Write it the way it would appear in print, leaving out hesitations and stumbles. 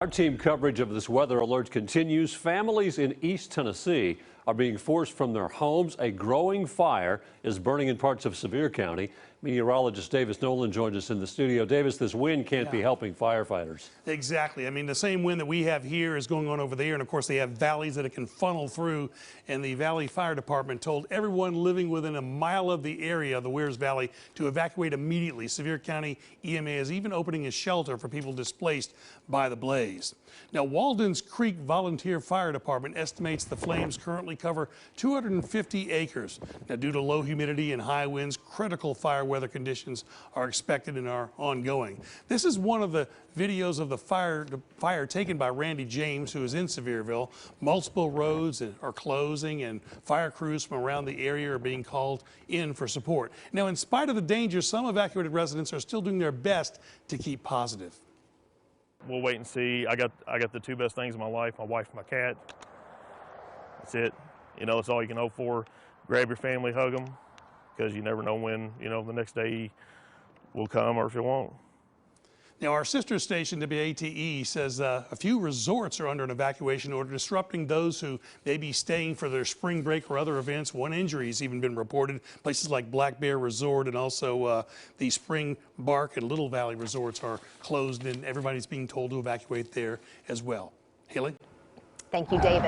Our team coverage of this weather alert continues. Families in East Tennessee are being forced from their homes. A growing fire is burning in parts of Sevier County. Meteorologist Davis Nolan joins us in the studio. Davis, this wind can't be helping firefighters. Exactly. I mean, the same wind that we have here is going on over there. And of course, they have valleys that it can funnel through. And the Valley Fire Department told everyone living within a mile of the area of the Weirs Valley to evacuate immediately. Sevier County EMA is even opening a shelter for people displaced by the blaze. Now, Walden's Creek Volunteer Fire Department estimates the flames currently cover 250 acres. Now, due to low humidity and high winds, critical fire weather conditions are expected and are ongoing. This is one of the videos of the fire taken by Randy James, who is in Sevierville. Multiple roads are closing and fire crews from around the area are being called in for support. Now, in spite of the danger, some evacuated residents are still doing their best to keep positive. We'll wait and see. I got the two best things in my life, my wife and my cat. That's it. You know, it's all you can hope for. Grab your family, hug them, because you never know when, you know, the next day will come or if it won't. Now, our sister station, WATE, says a few resorts are under an evacuation order, disrupting those who may be staying for their spring break or other events. One injury has even been reported. Places like Black Bear Resort and also the Spring Bark and Little Valley resorts are closed, and everybody's being told to evacuate there as well. Haley? Thank you, David.